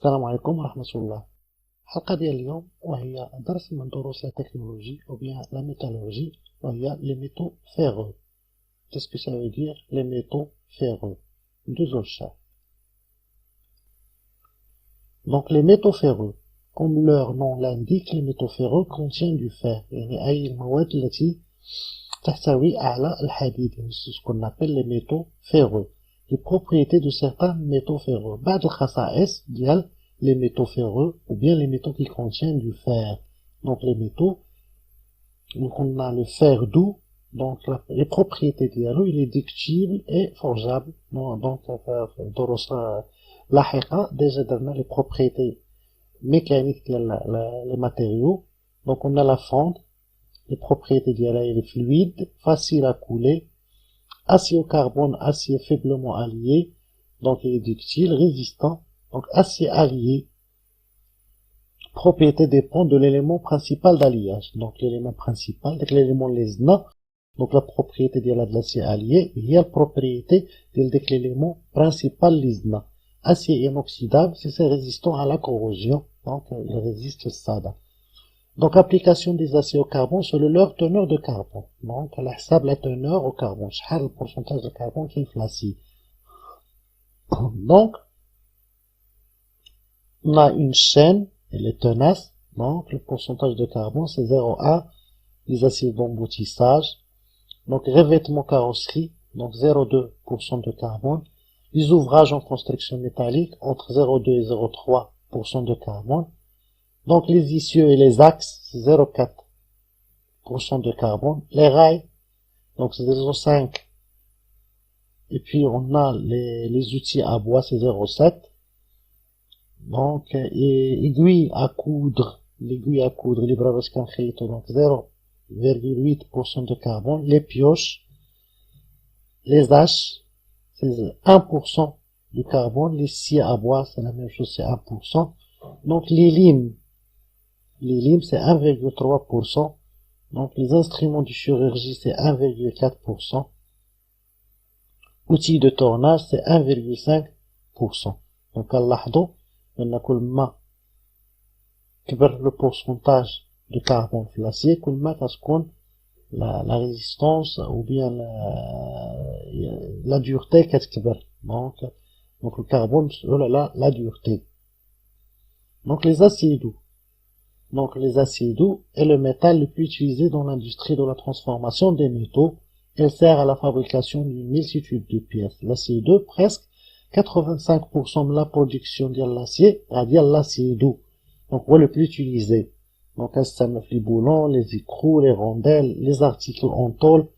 السلام عليكم ورحمة الله. الحلقة ديال اليوم وهي درس من دروس التكنولوجي أو bien la métallurgie وهي les métaux ferreux. Qu'est-ce que ça veut dire les métaux ferreux? Deux chats. Donc les métaux ferreux, comme leur nom l'indique, les métaux ferreux contiennent du fer. يعني أي المواد التي تحتوي على الحديد. C'est ce qu'on appelle les métaux ferreux. Les propriétés de certains métaux ferreux. بعض الخصائص ديال les métaux ferreux ou bien les métaux qui contiennent du fer. Donc les métaux, donc on a le fer doux, donc les propriétés ديالو il est ductible et forgeable. Donc دروسنا لاحقة déjà درنا les propriétés mécaniques ديال les matériaux. Donc on a la fente, les propriétés ديالها il est fluide, facile à couler, acier au carbone, acier faiblement allié, donc il est ductile, résistant. Donc acier allié, propriété dépend de l'élément principal d'alliage. Donc l'élément principal, donc l'élément lesna, donc la propriété de l'acier allié, il y a la propriété de l'élément principal lesna. Acier inoxydable, c'est résistant à la corrosion, donc il résiste ça. Donc application des aciers au carbone selon leur teneur de carbone. Donc elle حساب la teneur au carbone, le pourcentage de carbone qui est l'acier. Donc on a une chaîne, elle est tenace, donc le pourcentage de carbone c'est 0,1, les aciers d'emboutissage, donc revêtement carrosserie, donc 0,2% de carbone, les ouvrages en construction métallique entre 0,2 et 0,3% de carbone, donc les essieux et les axes c'est 0,4% de carbone, les rails, donc c'est 0,5, et puis on a les outils à bois c'est 0,7, donc aiguille à coudre, l'aiguille à coudre, les bravas canchito, donc 0,8% de carbone, les pioches, les haches, c'est 1% de carbone, les scies à bois, c'est la même chose, c'est 1%, donc les limes c'est 1,3%, donc les instruments de chirurgie c'est 1,4%, outils de tournage c'est 1,5%. donc نلاحظوا ان كل ما كبر le pourcentage de carbone في l'acier كل ما كتكون la résistance ou bien la dureté كتكبر. donc le carbone la dureté. Donc les aciers doux. Donc les aciers doux est le métal le plus utilisé dans l'industrie de la transformation des métaux. Elle sert à la fabrication d'une multitude de pièces. L'acier doux, presque 85% de la production de l'acier, c'est-à-dire l'acier doux. Donc, on va le plus utiliser. Donc, les boulons, les écrous, les rondelles, les articles en tôle.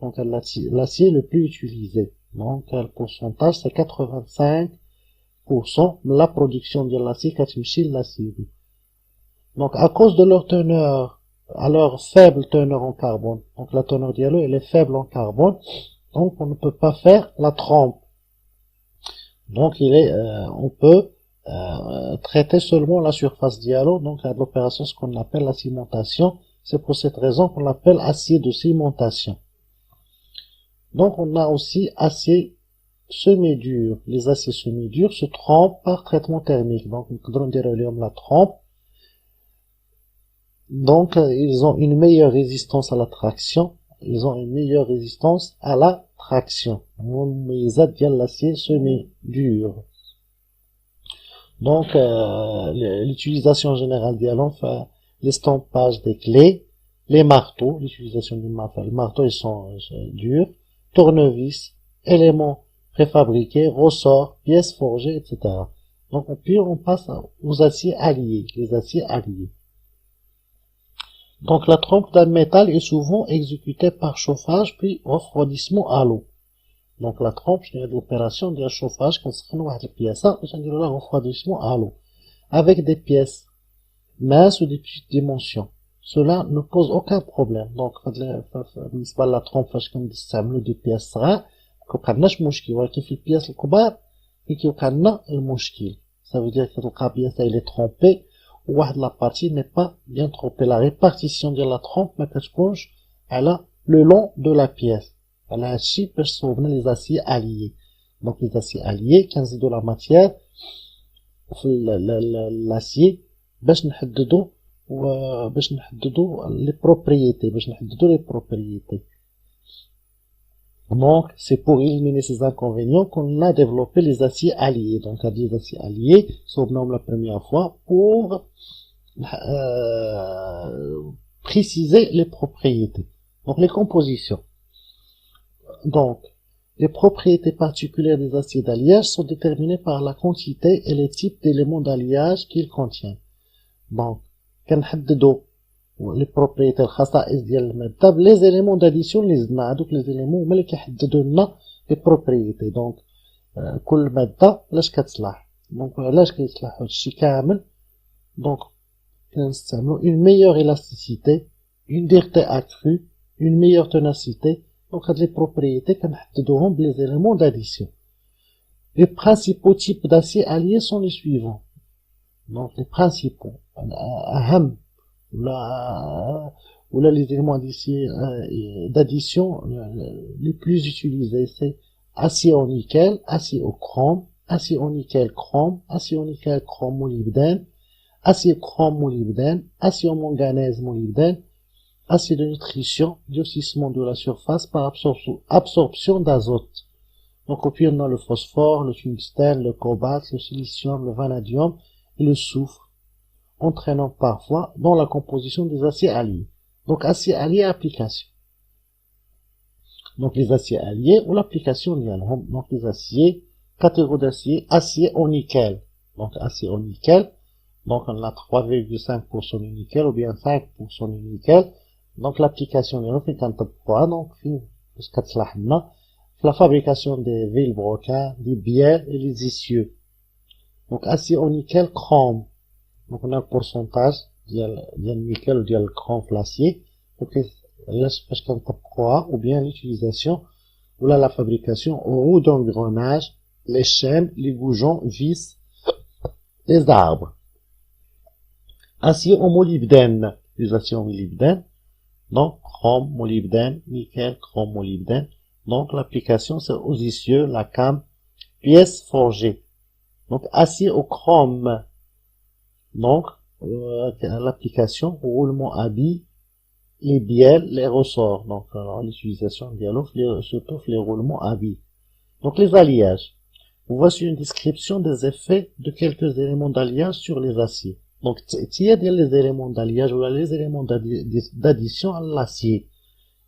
Donc, l'acier le plus utilisé. Donc, le pourcentage, c'est 85% de la production de l'acier, l'acier doux. Donc, à cause de leur teneur, à leur faible teneur en carbone, donc la teneur dialo, elle est faible en carbone, donc on ne peut pas faire la trempe. Donc on peut traiter seulement la surface dialo, donc à l'opération ce qu'on appelle la cimentation. C'est pour cette raison qu'on l'appelle acier de cimentation. Donc on a aussi acier semi-dur. Les aciers semi-durs se trempent par traitement thermique. Donc nous pouvons dire la trempe. Donc, ils ont une meilleure résistance à la traction. Ils ont une meilleure résistance à la traction. L'acier semi-dur. Donc, l'utilisation générale d'Yalon, l'estampage des clés, les marteaux, l'utilisation du marteau. Les marteaux, ils sont durs. Tournevis, éléments préfabriqués, ressorts, pièces forgées, etc. Donc, puis on passe aux aciers alliés, les aciers alliés. Donc la trempe d'un métal est souvent exécutée par chauffage puis refroidissement à l'eau. Donc la trempe, c'est l'opération de chauffage qu'on se renoue avec les pièces, le refroidissement à l'eau, avec des pièces minces ou des petites dimensions. Cela ne pose aucun problème. Donc la trempe, quand des pièces ça veut dire que la pièce elle est trempée. La partie n'est pas bien trempée. La répartition de la trempe elle a le long de la pièce. Elle a ainsi les aciers alliés. Donc les aciers alliés, 15 de la matière, l'acier باش نحددوا les propriétés Donc, c'est pour éliminer ces inconvénients qu'on a développé les aciers alliés. Donc, les aciers alliés sont nommés la première fois pour préciser les propriétés. Donc, les compositions. Donc, les propriétés particulières des aciers d'alliage sont déterminées par la quantité et les types d'éléments d'alliage qu'ils contiennent. Donc, كنحددوا les propriétés الخصائص ديال المادة les éléments d'addition اللي زدنا هذوك les éléments هما اللي كيحددوا لنا les propriétés. Donc كل مادة علاش كتصلح، دونك علاش كيصلح هادشي كامل. دونك كنستعملوا une meilleure élasticité, une dureté accrue, une meilleure ténacité. دونك هاد les propriétés كنحددوهم les éléments d'addition. Les principaux types d'acier alliés sont les suivants. Donc les principaux أهم ولا les éléments d'addition les plus utilisés, c'est acier au nickel, acier au chrome, acier au nickel chrome, acier au nickel chrome molybdène, acier chrome molybdène, acier au manganèse molybdène, acier de nutrition, durcissement de la surface par absorption d'azote. Donc au pire on a le phosphore, le tungstène, le cobalt, le silicium, le vanadium et le soufre, entraînant parfois dans la composition des aciers alliés. Donc acier allié application. Donc les aciers alliés ou l'application ديالهم. Donc les aciers, catégorie d'acier, acier au nickel. Donc acier au nickel, donc on a 3,5% du nickel ou bien 5% du nickel. Donc l'application ديالهم فين كنطبقوها donc فين باش كتصلح لنا في la fabrication des vilebrequins, des bielles et les essieux. Donc acier au nickel chrome. Donc on a un pourcentage ديال النيكل وديال الكروم في l'acier. Donc باش كنطبقوها ou bien l'utilisation ou la fabrication aux roues d'engrenage, les chaînes, les goujons, vis, les arbres. Acier au molybdène, les aciers au molybdène. Donc chrome, molybdène, nickel, chrome, molybdène. Donc l'application c'est aux essieux, la came, pièces forgées. Donc acier au chrome. Donc l'application roulement à billes, les bielles, les ressorts. Donc l'utilisation dialogue surtout les roulements à billes. Donc les alliages. Voici une description des effets de quelques éléments d'alliage sur les aciers. Donc il y a les éléments d'alliage ou les éléments d'addition à l'acier.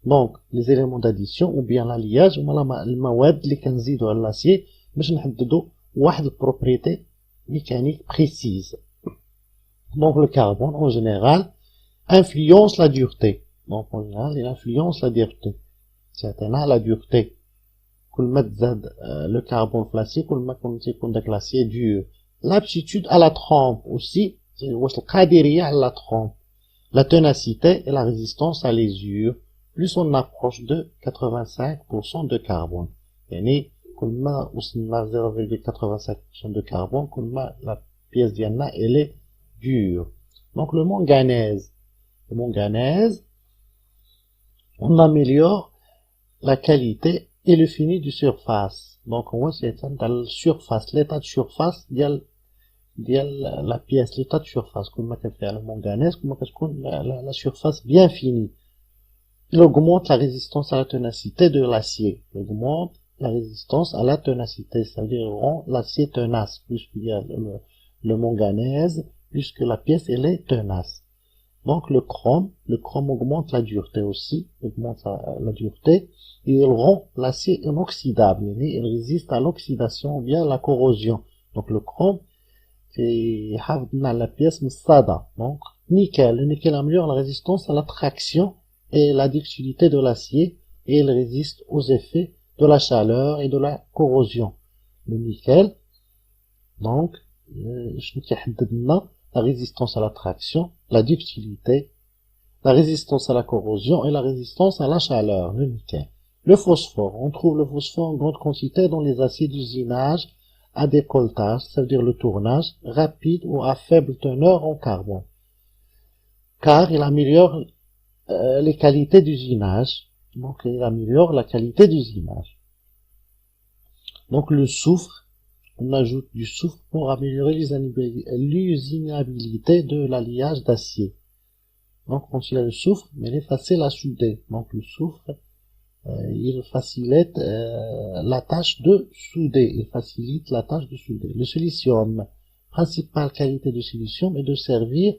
Donc les éléments d'addition ou bien l'alliage هما المواد اللي كنزيدوا على l'acier باش نحددوا واحد البروبريتي mécanique précise. Donc le carbone en général influence la dureté. Donc en général il influence la dureté. Certainement la dureté. كل ما تزاد le carbone في l'acier كل ما يكون داك l'acier dur. L'aptitude à la trempe aussi, c'est واش القادرية على la trempe. La ténacité et la résistance à l'usure. Plus on approche de 85% de carbone. يعني كل ما وصلنا 0,85% de carbone كل ما la pièce ديالنا elle est dure. Donc le manganèse. Le manganèse, on améliore la qualité et le fini du surface. Donc on voit c'est la surface, l'état de surface ديال la pièce, l'état de surface. كل ما كتفعل le manganèse كل ما كتكون la surface bien finie. Il augmente la résistance à la ténacité de l'acier. Il augmente la résistance à la ténacité, c'est-à-dire rend l'acier tenace, plus qu'il y a le manganèse, plus que la pièce elle est tenace. Donc le chrome augmente la dureté aussi, augmente la dureté, et il rend l'acier inoxydable, il résiste à l'oxydation ou bien à la corrosion. Donc le chrome, c'est la pièce moussada. Donc le nickel améliore la résistance à la traction et la ductilité de l'acier, et il résiste aux effets de la chaleur et de la corrosion. Le nickel, donc, la résistance à la traction, la ductilité, la résistance à la corrosion et la résistance à la chaleur, le nickel. Le phosphore, on trouve le phosphore en grande quantité dans les aciers d'usinage à décolletage, ça veut dire le tournage rapide ou à faible teneur en carbone, car il améliore les qualités d'usinage. Donc il améliore la qualité d'usinage. Donc le soufre On ajoute du soufre pour améliorer l'usinabilité de l'alliage d'acier. Donc, quand il y a le soufre, mais il est facile à souder. Donc, le soufre, il facilite la tâche de souder. Il facilite la tâche de souder. Le silicium, principale qualité du silicium est de servir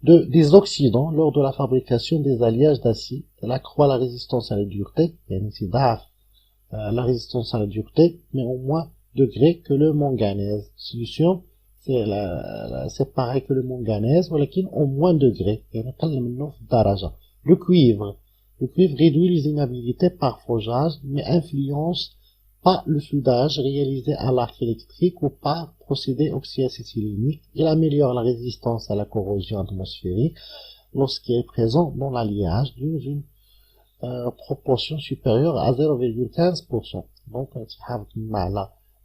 des oxydants lors de la fabrication des alliages d'acier. Elle accroît la résistance à la dureté, la résistance à la dureté, mais au moins degré que le manganèse. Silicium, c'est pareil que le manganèse, ولكن au moins degré. Le cuivre. Le cuivre réduit l'usinabilité par forgeage, mais influence pas le soudage réalisé à l'arc électrique ou par procédé oxyacétylénique. Il améliore la résistance à la corrosion atmosphérique lorsqu'il est présent dans l'alliage dans une proportion supérieure à 0,15%. Donc,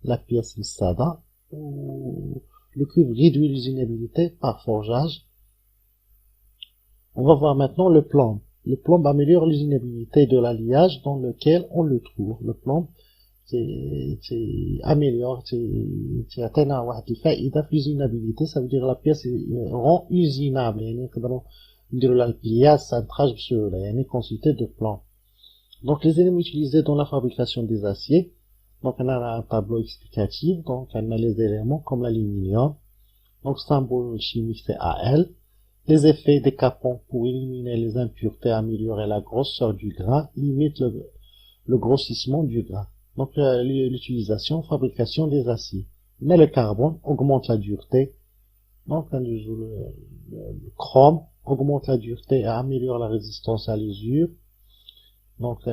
la pièce Sada, où le cuivre réduit l'usinabilité par forgeage. On va voir maintenant le plomb. Le plomb améliore l'usinabilité de l'alliage dans lequel on le trouve. Le plomb, améliore, atteint l'usinabilité, ça veut dire la pièce rend usinable. Quantité de plomb. Donc, les éléments utilisés dans la fabrication des aciers. Donc, on a un tableau explicatif. Donc, on a les éléments comme l'aluminium. Donc, symbole chimique, c'est Al. Les effets des capons pour éliminer les impuretés, améliorer la grosseur du grain, limite le grossissement du grain. Donc, l'utilisation, fabrication des aciers. Mais le carbone augmente la dureté. Donc, le chrome augmente la dureté et améliore la résistance à l'usure. Donc,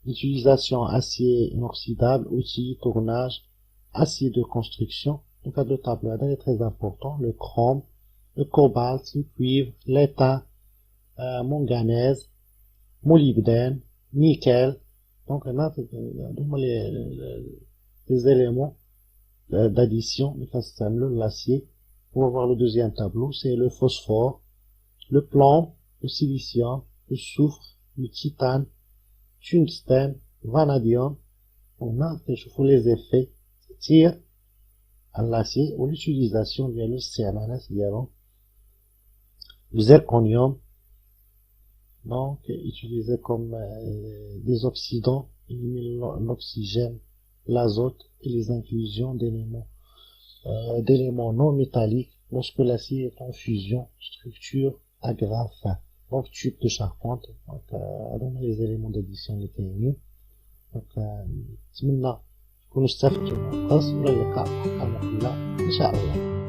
l'utilisation acier inoxydable, outils, tournage, acier de construction. Donc, le tableau est très important. Le chrome, le cobalt, le cuivre, l'étain, manganèse, molybdène, nickel. Donc, on a les éléments d'addition, l'acier. On va voir le deuxième tableau, c'est le phosphore, le plomb, le silicium, le soufre, le titane, tungstène, vanadium. On a, je vous les effets, tir à l'acier ou l'utilisation via le CMNS, le zirconium, donc utilisé comme des oxydants, éliminer l'oxygène, l'azote et les inclusions d'éléments non métalliques lorsque l'acier est en fusion, structure agrafe. Donc tube de charpente, donc dans les éléments d'addition les TNI. Donc نتمنى تكونوا استفدتوا من الدرس، والى اللقاء في حلقة أخرى إن شاء الله.